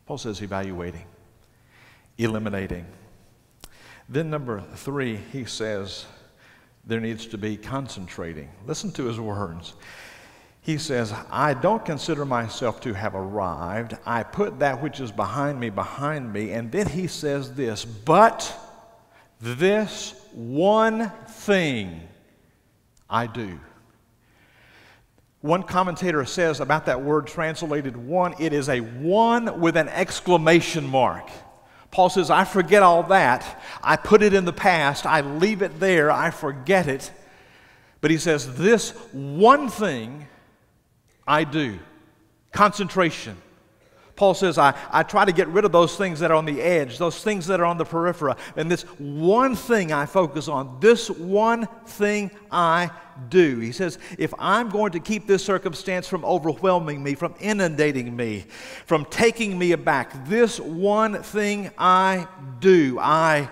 Paul says evaluating, eliminating. Then number 3, he says there needs to be concentrating. Listen to his words. He says, I don't consider myself to have arrived. I put that which is behind me. And then he says this, but this one thing I do. One commentator says about that word translated one, it is a one with an exclamation mark. Paul says, I forget all that. I put it in the past. I leave it there. I forget it. But he says, this one thing I do. Concentration. Paul says, I try to get rid of those things that are on the edge, those things that are on the periphery, and this one thing I focus on, this one thing I do. He says, if I'm going to keep this circumstance from overwhelming me, from inundating me, from taking me aback, this one thing I do, I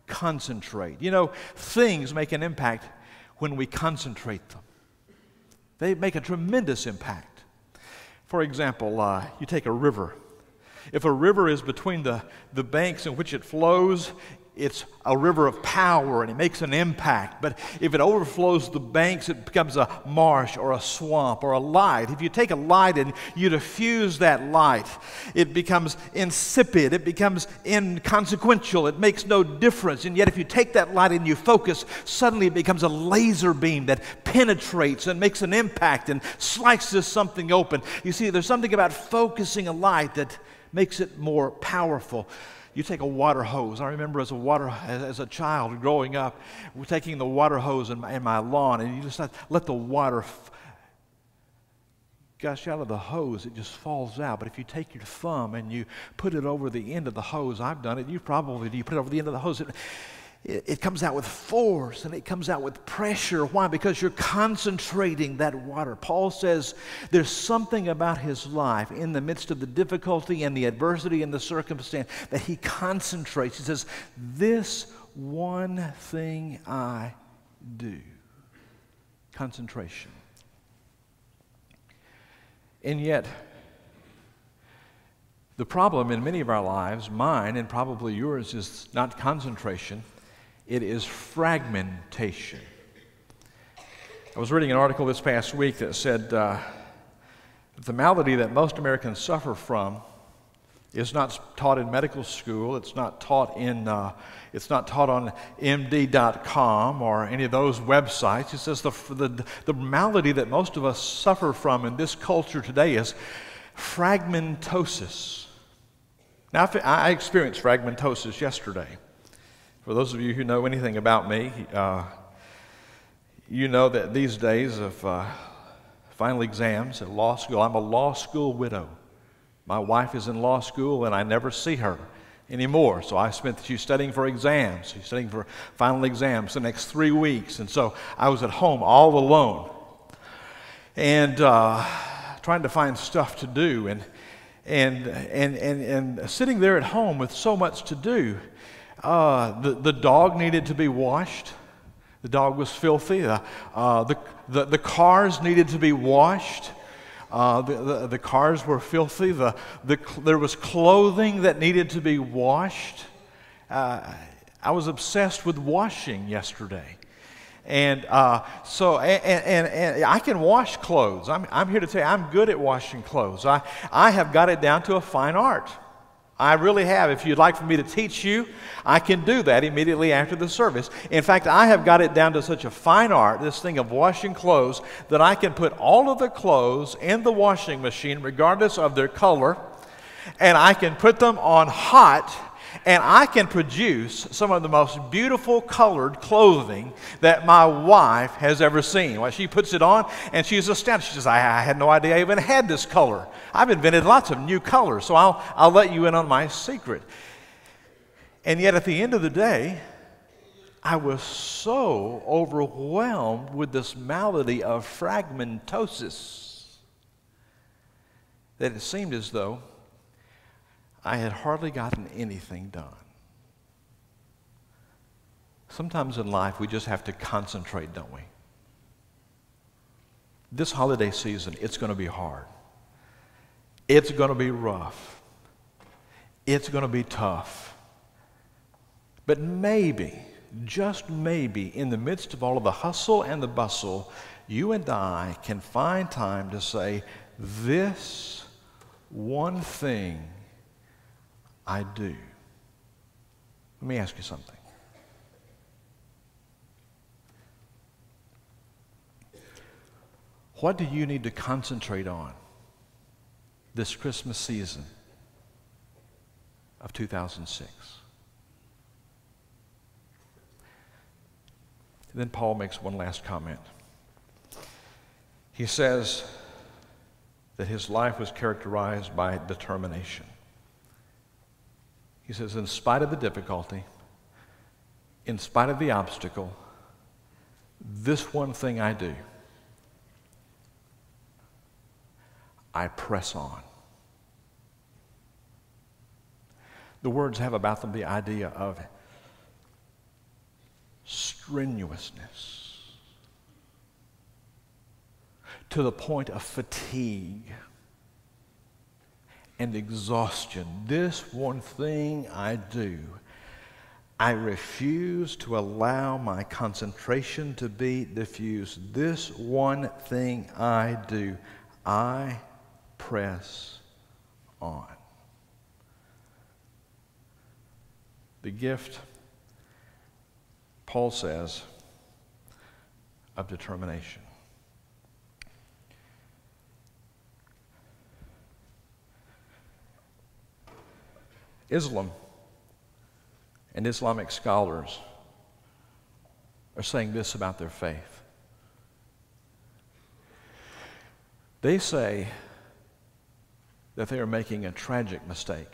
concentrate. You know, things make an impact when we concentrate them. They make a tremendous impact. For example, you take a river. If a river is between the banks in which it flows, it's a river of power and it makes an impact. But if it overflows the banks, it becomes a marsh or a swamp or a light. If you take a light and you diffuse that light, it becomes insipid. It becomes inconsequential. It makes no difference. And yet if you take that light and you focus, suddenly it becomes a laser beam that penetrates and makes an impact and slices something open. You see, there's something about focusing a light that makes it more powerful. You take a water hose. I remember as a child growing up, we're taking the water hose in my lawn, and you just let the water gush out of the hose. It just falls out. But if you take your thumb and you put it over the end of the hose, I've done it. You put it over the end of the hose. It comes out with force and it comes out with pressure. Why? Because you're concentrating that water. Paul says there's something about his life in the midst of the difficulty and the adversity and the circumstance that he concentrates. He says, this one thing I do. Concentration. And yet, the problem in many of our lives, mine and probably yours, is not concentration. It is fragmentation. I was reading an article this past week that said the malady that most Americans suffer from is not taught in medical school. It's not taught on MD.com or any of those websites. It says the malady that most of us suffer from in this culture today is fragmentosis. Now, I experienced fragmentosis yesterday. For those of you who know anything about me, you know that these days of final exams at law school, I'm a law school widow. My wife is in law school and I never see her anymore. So she's studying for exams. She's studying for final exams the next 3 weeks. And so I was at home all alone and trying to find stuff to do and sitting there at home with so much to do. The dog needed to be washed. The dog was filthy. The cars needed to be washed. The cars were filthy. There was clothing that needed to be washed. I was obsessed with washing yesterday. And so I can wash clothes. I'm here to tell you, I'm good at washing clothes. I have got it down to a fine art. I really have. If you'd like for me to teach you, I can do that immediately after the service. In fact, I have got it down to such a fine art, this thing of washing clothes, that I can put all of the clothes in the washing machine regardless of their color, and I can put them on hot, and I can produce some of the most beautiful colored clothing that my wife has ever seen. Well, she puts it on and she's astounded. She says, I had no idea I even had this color. I've invented lots of new colors, so I'll let you in on my secret. And yet at the end of the day, I was so overwhelmed with this malady of fragmentosis that it seemed as though I had hardly gotten anything done. Sometimes in life we just have to concentrate, don't we? This holiday season, it's going to be hard. It's going to be rough. It's going to be tough. But maybe, just maybe, in the midst of all of the hustle and the bustle, you and I can find time to say, this one thing I do. Let me ask you something. What do you need to concentrate on this Christmas season of 2006? Then Paul makes one last comment. He says that his life was characterized by determination. He says, in spite of the difficulty, in spite of the obstacle, this one thing I do, I press on. The words have about them the idea of strenuousness to the point of fatigue and exhaustion. This one thing I do, I refuse to allow my concentration to be diffused. This one thing I do, I press on. The gift, Paul says, of determination. Islam and Islamic scholars are saying this about their faith. They say that they are making a tragic mistake.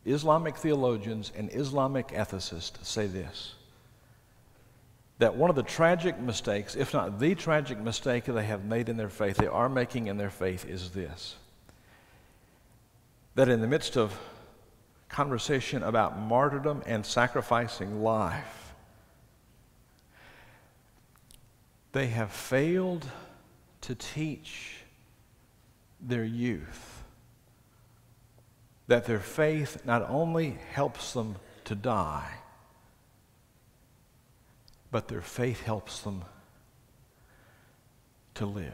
Islamic theologians and Islamic ethicists say this, that one of the tragic mistakes, if not the tragic mistake they have made in their faith, they are making in their faith, is this, that in the midst of conversation about martyrdom and sacrificing life, they have failed to teach their youth that their faith not only helps them to die, but their faith helps them to live.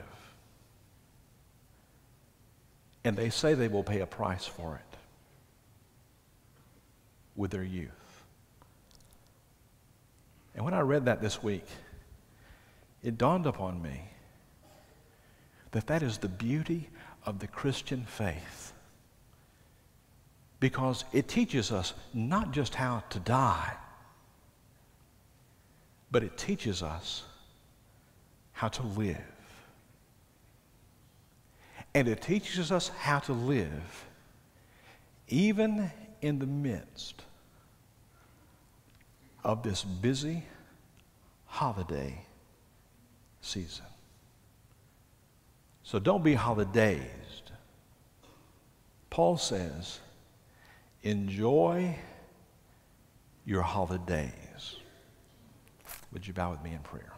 And they say they will pay a price for it with their youth. And when I read that this week, it dawned upon me that that is the beauty of the Christian faith. Because it teaches us not just how to die, but it teaches us how to live. And it teaches us how to live even in the midst of this busy holiday season. So don't be holidazed. Paul says, enjoy your holidays. Would you bow with me in prayer?